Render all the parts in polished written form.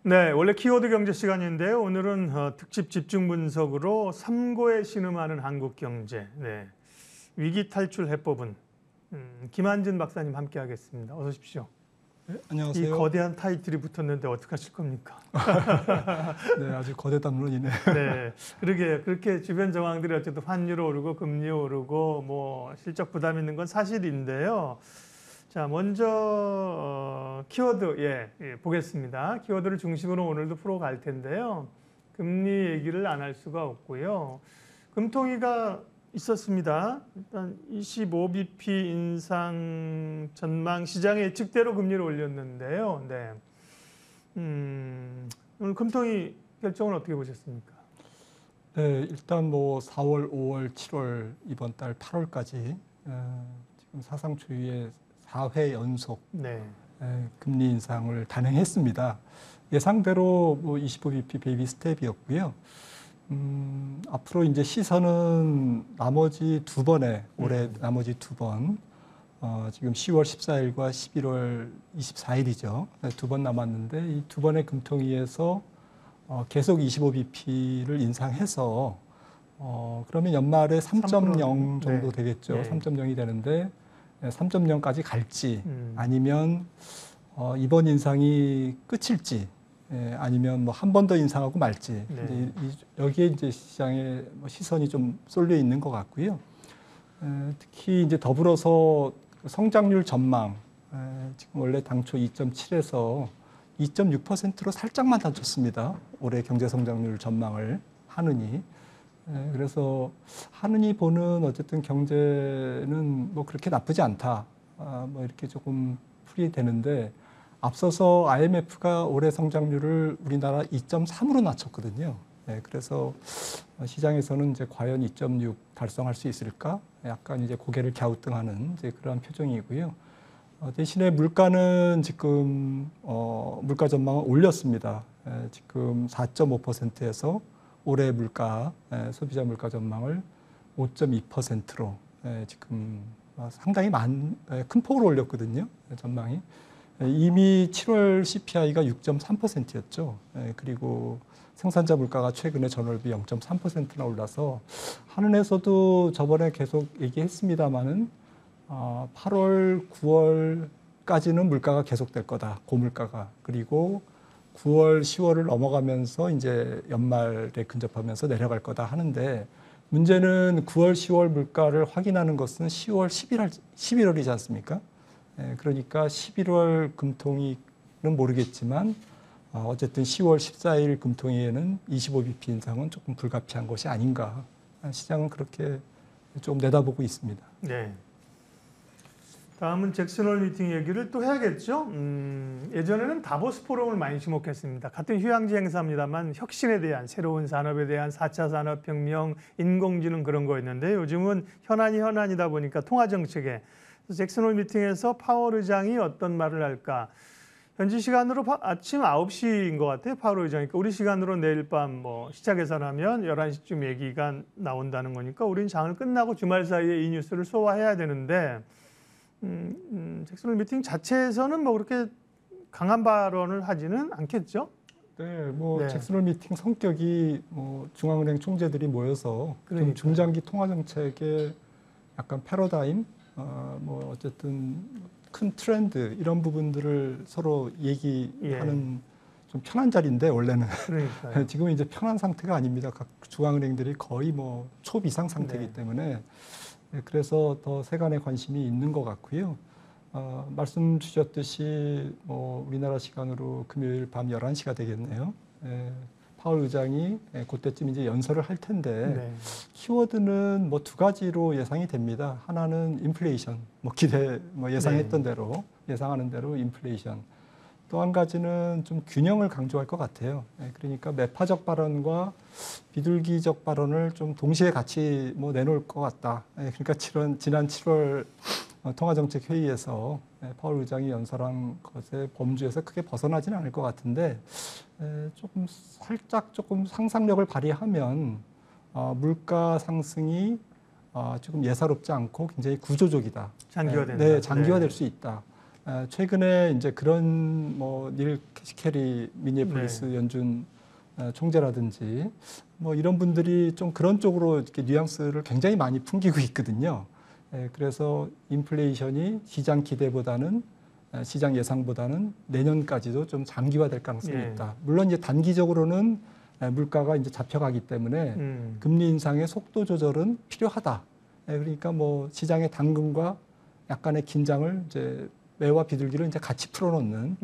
네, 원래 키워드 경제 시간인데요. 오늘은 특집 집중 분석으로 삼고에 신음하는 한국 경제, 네, 위기 탈출 해법은 김한진 박사님 함께하겠습니다. 어서 오십시오. 네, 이 안녕하세요. 거대한 타이틀이 붙었는데 어떡하실 겁니까? 네, 아주 거대 담론이네요. 네, 그러게요. 그렇게 주변 정황들이 어쨌든 환율 오르고 금리 오르고 뭐 실적 부담 있는 건 사실인데요. 자, 먼저 키워드 보겠습니다. 키워드를 중심으로 오늘도 풀어갈 텐데요. 금리 얘기를 안 할 수가 없고요. 금통위가 있었습니다. 일단 25bp 인상 전망 시장의 예측대로 금리를 올렸는데요. 네. 오늘 금통위 결정은 어떻게 보셨습니까? 네, 일단 뭐 4월, 5월, 7월 이번 달 8월까지 지금 사상 초유의 4회 연속 네. 금리 인상을 단행했습니다. 예상대로 뭐 25bp 베이비 스텝이었고요. 앞으로 이제 시선은 나머지 두 번에 올해 나머지 두 번, 지금 10월 14일과 11월 24일이죠. 두 번 남았는데 이 두 번의 금통위에서 계속 25bp를 인상해서 그러면 연말에 3.0 정도 되겠죠. 3.0이 되는데 3.0까지 갈지 아니면 이번 인상이 끝일지 아니면 뭐 한 번 더 인상하고 말지 이제 여기에 이제 시장의 시선이 좀 쏠려 있는 것 같고요. 특히 이제 더불어서 성장률 전망 지금 원래 당초 2.7에서 2.6%로 살짝만 낮췄습니다. 올해 경제 성장률 전망을 하느니. 그래서 하느니 보는 어쨌든 경제는 뭐 그렇게 나쁘지 않다. 뭐 이렇게 조금 풀이 되는데 앞서서 IMF가 올해 성장률을 우리나라 2.3으로 낮췄거든요. 그래서 시장에서는 이제 과연 2.6 달성할 수 있을까? 약간 이제 고개를 갸우뚱하는 이제 그러한 표정이고요. 대신에 물가는 지금 물가 전망을 올렸습니다. 지금 4.5%에서 올해 물가 소비자 물가 전망을 5.2%로 지금 상당히 큰 폭으로 올렸거든요. 전망이. 이미 7월 CPI가 6.3%였죠. 그리고 생산자 물가가 최근에 전월비 0.3%나 올라서 한은에서도 저번에 계속 얘기했습니다마는 8월, 9월까지는 물가가 계속될 거다. 고물가가. 그리고 9월, 10월을 넘어가면서 이제 연말에 근접하면서 내려갈 거다 하는데 문제는 9월, 10월 물가를 확인하는 것은 10월, 11월이지 않습니까? 그러니까 11월 금통위는 모르겠지만 어쨌든 10월 14일 금통위에는 25bp 인상은 조금 불가피한 것이 아닌가. 시장은 그렇게 좀 내다보고 있습니다. 네. 다음은 잭슨홀 미팅 얘기를 또 해야겠죠. 예전에는 다보스 포럼을 많이 주목했습니다. 같은 휴양지 행사입니다만 혁신에 대한, 새로운 산업에 대한 4차 산업혁명, 인공지능 그런 거였는데 요즘은 현안이다 보니까 통화정책에 잭슨홀 미팅에서 파월 의장이 어떤 말을 할까. 현지 시간으로 아침 9시인 것 같아요. 파월 의장이니까 우리 시간으로 내일 밤 뭐 시차 계산하면 11시쯤 얘기가 나온다는 거니까 우린 장을 끝나고 주말 사이에 이 뉴스를 소화해야 되는데 잭슨홀 미팅 자체에서는 뭐 그렇게 강한 발언을 하지는 않겠죠? 네, 뭐 잭슨홀 미팅 성격이 뭐 중앙은행 총재들이 모여서 좀 중장기 통화 정책의 약간 패러다임, 뭐 어쨌든 큰 트렌드 이런 부분들을 서로 얘기하는 좀 편한 자리인데 원래는 지금은 이제 편한 상태가 아닙니다. 각 중앙은행들이 거의 뭐 초비상 상태이기 때문에. 그래서 더 세간의 관심이 있는 것 같고요. 말씀 주셨듯이 뭐 우리나라 시간으로 금요일 밤 11시가 되겠네요. 파월 의장이 그때쯤 이제 연설을 할 텐데 키워드는 뭐 두 가지로 예상이 됩니다. 하나는 인플레이션, 뭐 예상했던 대로 예상하는 대로 인플레이션. 또 한 가지는 좀 균형을 강조할 것 같아요. 그러니까 매파적 발언과 비둘기적 발언을 좀 동시에 같이 뭐 내놓을 것 같다. 그러니까 지난 7월 통화정책 회의에서 파월 의장이 연설한 것의 범주에서 크게 벗어나지는 않을 것 같은데 조금 상상력을 발휘하면 물가 상승이 조금 예사롭지 않고 굉장히 구조적이다. 장기화된다. 네, 장기화될 수 있다. 최근에 이제 그런 뭐 닐 캐시캐리 미니애폴리스 연준 총재라든지 뭐 이런 분들이 좀 그런 쪽으로 이렇게 뉘앙스를 굉장히 많이 풍기고 있거든요. 그래서 인플레이션이 시장 기대보다는 시장 예상보다는 내년까지도 좀 장기화될 가능성이 있다. 물론 이제 단기적으로는 물가가 이제 잡혀가기 때문에 금리 인상의 속도 조절은 필요하다. 그러니까 뭐 시장의 당금과 약간의 긴장을 이제 매와 비둘기를 이제 같이 풀어놓는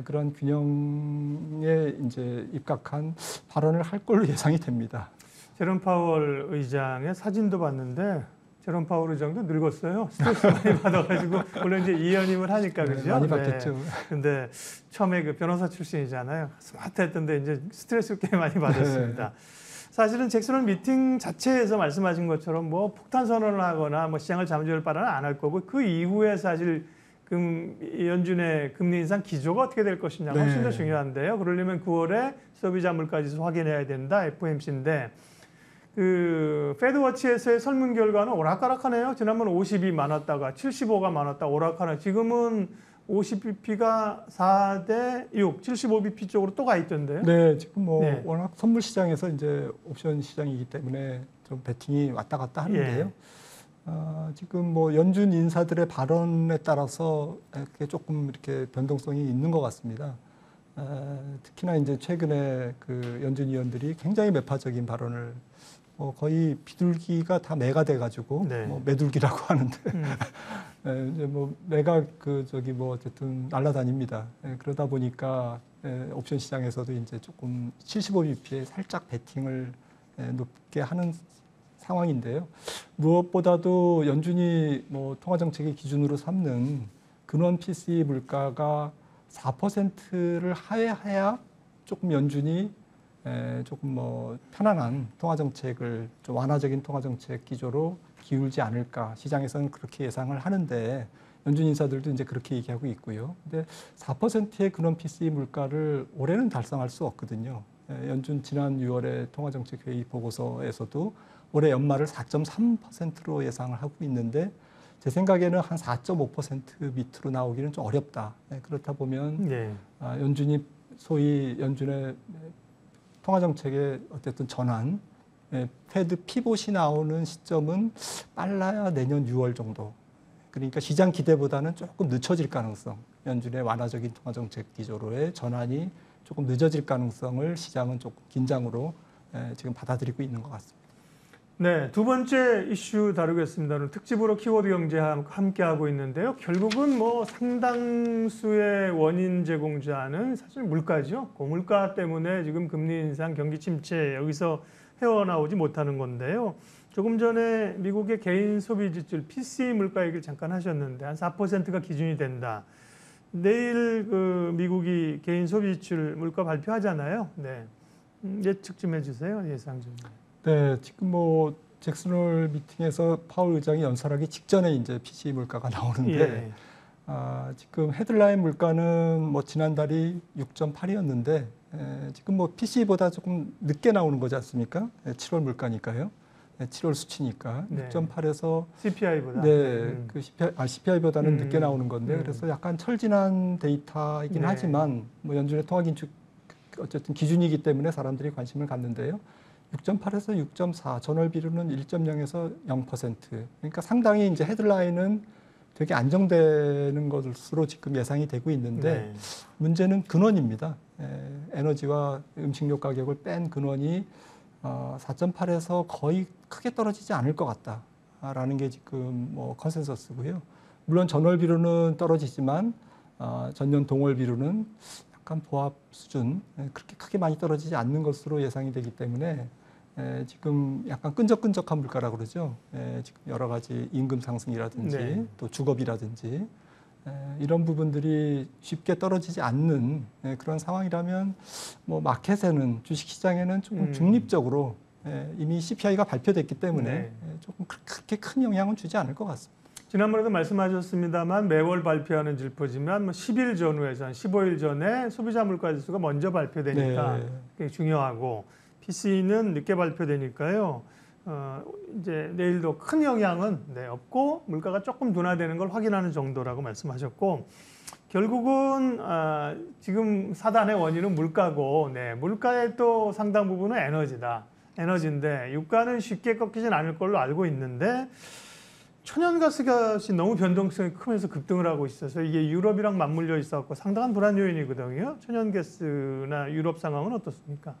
그런 균형에 이제 입각한 발언을 할 걸로 예상이 됩니다. 제롬 파월 의장의 사진도 봤는데 제롬 파월 의장도 늙었어요. 스트레스 많이 받아가지고 물론 이제 이연임을 하니까 그죠? 많이 받겠죠. 근데 처음에 그 변호사 출신이잖아요. 스마트했던데 이제 스트레스를 꽤 많이 받았습니다. 사실은 잭슨홀 미팅 자체에서 말씀하신 것처럼 뭐 폭탄 선언을 하거나 뭐 시장을 잠재울 바라는 안 할 거고 그 이후에 사실 연준의 금리 인상 기조가 어떻게 될 것이냐가 훨씬 더 중요한데요. 그러려면 9월에 소비자 물가지수 확인해야 된다. FOMC인데 그 패드워치에서의 설문 결과는 오락가락하네요. 지난번 50이 많았다가 75가 많았다 오락하네. 지금은 50bp가 4대 6, 75bp 쪽으로 또 가 있던데요. 네, 지금 뭐 워낙 선물 시장에서 이제 옵션 시장이기 때문에 좀 베팅이 왔다 갔다 하는데요. 지금 뭐 연준 인사들의 발언에 따라서 그게 조금 이렇게 변동성이 있는 것 같습니다. 특히나 이제 최근에 그 연준 위원들이 굉장히 매파적인 발언을 거의 비둘기가 다 매가 돼가지고 뭐 매둘기라고 하는데 이제 뭐 매가 그 저기 뭐 어쨌든 날아다닙니다. 그러다 보니까 옵션 시장에서도 이제 조금 75bp에 살짝 베팅을 높게 하는 상황인데요. 무엇보다도 연준이 뭐 통화 정책의 기준으로 삼는 근원 PCE 물가가 4%를 하회해야 조금 연준이 조금 뭐 편안한 통화 정책을 좀 완화적인 통화 정책 기조로 기울지 않을까 시장에서는 그렇게 예상을 하는데 연준 인사들도 이제 그렇게 얘기하고 있고요. 근데 4%의 근원 PCE 물가를 올해는 달성할 수 없거든요. 연준 지난 6월에 통화 정책 회의 보고서에서도 올해 연말을 4.3%로 예상을 하고 있는데 제 생각에는 한 4.5% 밑으로 나오기는 좀 어렵다. 그렇다 보면 연준이 소위 연준의 통화정책의 어쨌든 전환, 패드 피봇이 나오는 시점은 빨라야 내년 6월 정도. 그러니까 시장 기대보다는 조금 늦춰질 가능성, 연준의 완화적인 통화정책 기조로의 전환이 조금 늦어질 가능성을 시장은 조금 긴장으로 지금 받아들이고 있는 것 같습니다. 네, 두 번째 이슈 다루겠습니다. 오늘 특집으로 키워드 경제 함께 하고 있는데요. 결국은 뭐 상당수의 원인 제공자는 사실 물가죠. 고물가 때문에 지금 금리 인상, 경기 침체 여기서 헤어나오지 못하는 건데요. 조금 전에 미국의 개인 소비 지출 PCE 물가 얘기를 잠깐 하셨는데 한 4%가 기준이 된다. 내일 그 미국이 개인 소비 지출 물가 발표하잖아요. 네, 예측 좀 해주세요. 예상 좀. 네, 지금 뭐 잭슨홀 미팅에서 파월 의장이 연설하기 직전에 이제 PCE 물가가 나오는데 지금 헤드라인 물가는 뭐 지난달이 6.8이었는데 지금 뭐 PCE보다 조금 늦게 나오는 거지 않습니까? 7월 물가니까요. 7월 수치니까 6.8에서 CPI보다 그 CPI보다는 늦게 나오는 건데 그래서 약간 철진한 데이터이긴 하지만 뭐 연준의 통화 긴축 어쨌든 기준이기 때문에 사람들이 관심을 갖는데요. 6.8에서 6.4, 전월 비율은 1.0에서 0%. 그러니까 상당히 이제 헤드라인은 되게 안정되는 것으로 지금 예상이 되고 있는데 문제는 근원입니다. 에너지와 음식료 가격을 뺀 근원이 4.8에서 거의 크게 떨어지지 않을 것 같다라는 게 지금 뭐 컨센서스고요. 물론 전월 비율은 떨어지지만 전년 동월 비율은 약간 보합 수준, 그렇게 크게 많이 떨어지지 않는 것으로 예상이 되기 때문에 지금 약간 끈적끈적한 물가라고 그러죠. 지금 여러 가지 임금 상승이라든지 또 주거비라든지 이런 부분들이 쉽게 떨어지지 않는 그런 상황이라면 뭐 마켓에는 주식시장에는 조금 중립적으로 이미 CPI가 발표됐기 때문에 조금 그렇게 큰 영향은 주지 않을 것 같습니다. 지난번에도 말씀하셨습니다만 매월 발표하는 질포지만 뭐 10일 전후에서 한 15일 전에 소비자 물가 지수가 먼저 발표되니까 그게 중요하고 PCE는 늦게 발표되니까요. 이제 내일도 큰 영향은 없고 물가가 조금 둔화되는 걸 확인하는 정도라고 말씀하셨고 결국은 지금 사단의 원인은 물가고, 네, 물가의 또 상당 부분은 에너지인데 유가는 쉽게 꺾이진 않을 걸로 알고 있는데 천연가스 값이 너무 변동성이 크면서 급등을 하고 있어서 이게 유럽이랑 맞물려 있었고 상당한 불안 요인이거든요. 천연가스나 유럽 상황은 어떻습니까?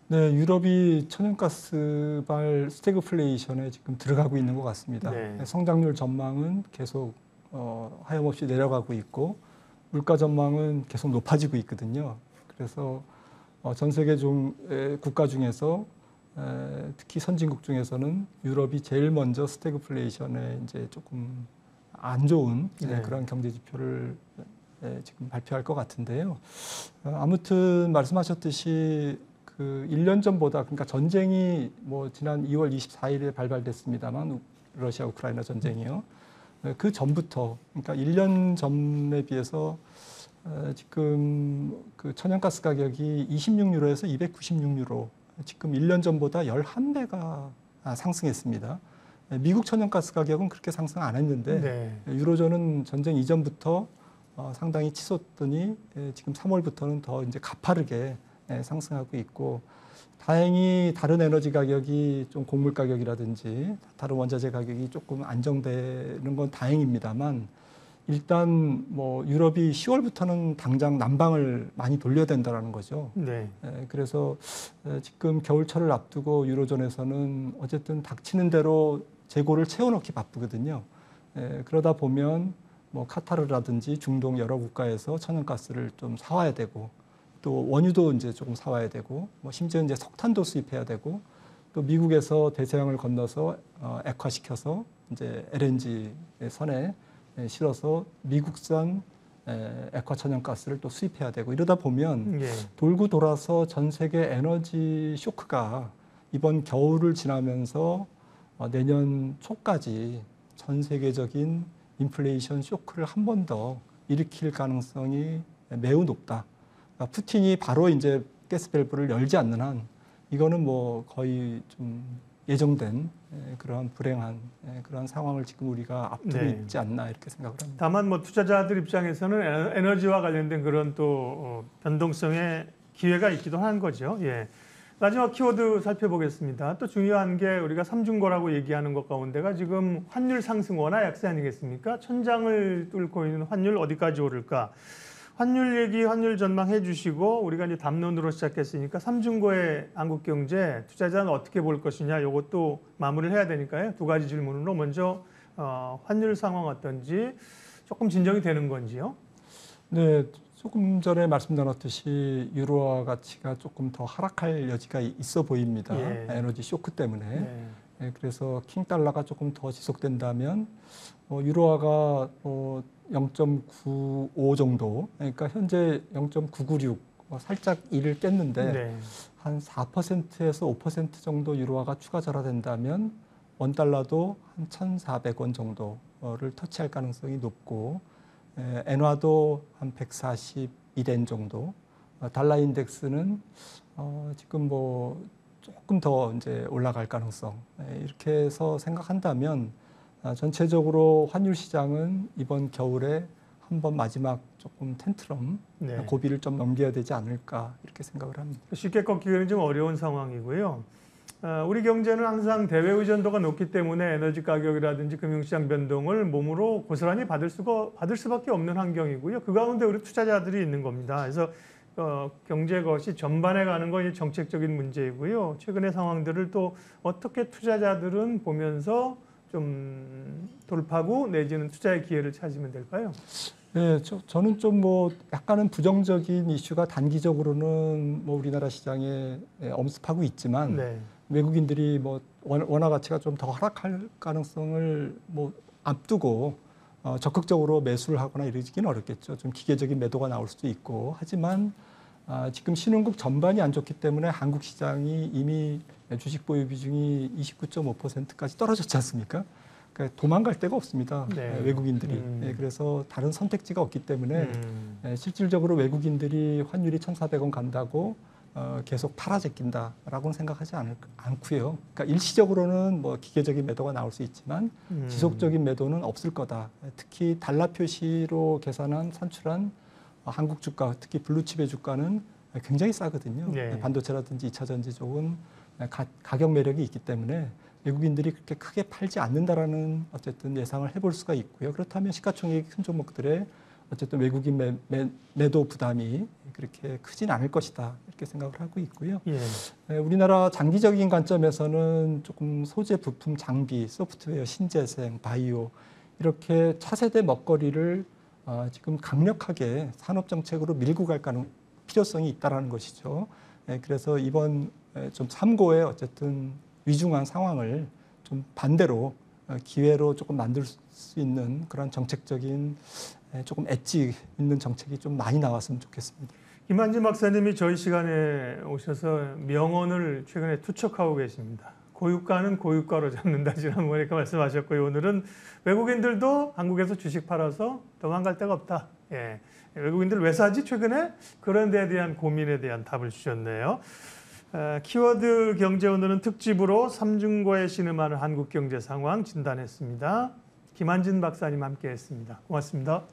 네, 유럽이 천연가스발 스태그플레이션에 지금 들어가고 있는 것 같습니다. 네. 성장률 전망은 계속 하염없이 내려가고 있고 물가 전망은 계속 높아지고 있거든요. 그래서 전 세계 국가 중에서 특히 선진국 중에서는 유럽이 제일 먼저 스태그플레이션에 이제 조금 안 좋은 네. 그런 경제 지표를 지금 발표할 것 같은데요. 아무튼 말씀하셨듯이 그 1년 전보다 그러니까 전쟁이 뭐 지난 2월 24일에 발발됐습니다만 러시아 우크라이나 전쟁이요. 그 전부터 그러니까 1년 전에 비해서 지금 그 천연가스 가격이 26유로에서 296유로 지금 1년 전보다 11배가 상승했습니다. 미국 천연가스 가격은 그렇게 상승 안 했는데 네. 유로존은 전쟁 이전부터 상당히 치솟더니 지금 3월부터는 더 이제 가파르게 상승하고 있고 다행히 다른 에너지 가격이 좀 곡물 가격이라든지 다른 원자재 가격이 조금 안정되는 건 다행입니다만 일단 뭐 유럽이 10월부터는 당장 난방을 많이 돌려야 된다는 거죠. 네. 그래서 지금 겨울철을 앞두고 유로존에서는 어쨌든 닥치는 대로 재고를 채워넣기 바쁘거든요. 그러다 보면 뭐 카타르라든지 중동 여러 국가에서 천연가스를 좀 사와야 되고 또 원유도 이제 조금 사와야 되고 뭐 심지어 이제 석탄도 수입해야 되고 또 미국에서 대서양을 건너서 액화시켜서 이제 LNG 선에 실어서 미국산 액화 천연가스를 또 수입해야 되고 이러다 보면 예. 돌고 돌아서 전 세계 에너지 쇼크가 이번 겨울을 지나면서 내년 초까지 전 세계적인 인플레이션 쇼크를 한 번 더 일으킬 가능성이 매우 높다. 그러니까 푸틴이 바로 이제 가스 밸브를 열지 않는 한 이거는 뭐 거의 좀 예정된 그러한 불행한 그러한 상황을 지금 우리가 앞두고 네. 있지 않나 이렇게 생각을 합니다. 다만 뭐 투자자들 입장에서는 에너지와 관련된 그런 또 변동성의 기회가 있기도 한 거죠. 예. 마지막 키워드 살펴보겠습니다. 또 중요한 게 우리가 삼중고라고 얘기하는 것 가운데가 지금 환율 상승 원화 약세 아니겠습니까? 천장을 뚫고 있는 환율 어디까지 오를까? 환율 얘기, 환율 전망해 주시고 우리가 이제 담론으로 시작했으니까 삼중고의 한국 경제 투자자는 어떻게 볼 것이냐 이것도 마무리를 해야 되니까요. 두 가지 질문으로 먼저 환율 상황 어떤지 조금 진정이 되는 건지요? 네, 조금 전에 말씀 나눴듯이 유로화 가치가 조금 더 하락할 여지가 있어 보입니다. 예. 에너지 쇼크 때문에. 네. 그래서 킹 달러가 조금 더 지속된다면 유로화가 0.95 정도, 그러니까 현재 0.996 살짝 1을 깼는데 네. 한 4%에서 5% 정도 유로화가 추가 절하된다면 원달러도 한 1,400원 정도를 터치할 가능성이 높고 엔화도 한 142엔 정도, 달러 인덱스는 지금 뭐 조금 더 이제 올라갈 가능성 이렇게 해서 생각한다면 전체적으로 환율 시장은 이번 겨울에 한번 마지막 조금 텐트럼 네. 고비를 좀 넘겨야 되지 않을까 이렇게 생각을 합니다. 쉽게 꺾기는 좀 어려운 상황이고요. 우리 경제는 항상 대외 의존도가 높기 때문에 에너지 가격이라든지 금융시장 변동을 몸으로 고스란히 받을 수밖에 없는 환경이고요. 그 가운데 우리 투자자들이 있는 겁니다. 그래서 경제 것이 전반에 가는 건 정책적인 문제이고요. 최근의 상황들을 또 어떻게 투자자들은 보면서 좀 돌파구 내지는 투자의 기회를 찾으면 될까요? 네, 저는 좀 뭐 약간은 부정적인 이슈가 단기적으로는 뭐 우리나라 시장에 엄습하고 있지만 네. 외국인들이 뭐 원화 가치가 좀 더 하락할 가능성을 뭐 앞두고 적극적으로 매수를 하거나 이러기는 어렵겠죠. 좀 기계적인 매도가 나올 수도 있고 하지만 지금 신흥국 전반이 안 좋기 때문에 한국 시장이 이미 주식 보유 비중이 29.5%까지 떨어졌지 않습니까? 그러니까 도망갈 데가 없습니다. 네. 외국인들이. 그래서 다른 선택지가 없기 때문에 실질적으로 외국인들이 환율이 1,400원 간다고 계속 팔아제낀다라고는 생각하지 않고요. 그러니까 일시적으로는 뭐 기계적인 매도가 나올 수 있지만 지속적인 매도는 없을 거다. 특히 달러 표시로 계산한 산출한 한국 주가, 특히 블루칩의 주가는 굉장히 싸거든요. 네. 반도체라든지 2차 전지 쪽은 가격 매력이 있기 때문에 외국인들이 그렇게 크게 팔지 않는다라는 어쨌든 예상을 해볼 수가 있고요. 그렇다면 시가총액이 큰 종목들의 어쨌든 외국인 매도 부담이 그렇게 크진 않을 것이다 이렇게 생각을 하고 있고요. 예. 우리나라 장기적인 관점에서는 조금 소재, 부품, 장비, 소프트웨어, 신재생, 바이오 이렇게 차세대 먹거리를 지금 강력하게 산업 정책으로 밀고 갈 필요성이 있다라는 것이죠. 그래서 이번 좀 삼고의 어쨌든 위중한 상황을 좀 반대로 기회로 조금 만들 수 있는 그런 정책적인 조금 엣지 있는 정책이 좀 많이 나왔으면 좋겠습니다. 김한진 박사님이 저희 시간에 오셔서 명언을 최근에 투척하고 계십니다. 고유가는 고유가로 잡는다 지난번에 이렇게 말씀하셨고요. 오늘은 외국인들도 한국에서 주식 팔아서 도망갈 데가 없다. 예. 외국인들 왜 사지 최근에? 그런 데에 대한 고민에 대한 답을 주셨네요. 키워드 경제 오늘은 특집으로 삼중고에 신음하는 한국 경제 상황 진단했습니다. 김한진 박사님 함께했습니다. 고맙습니다.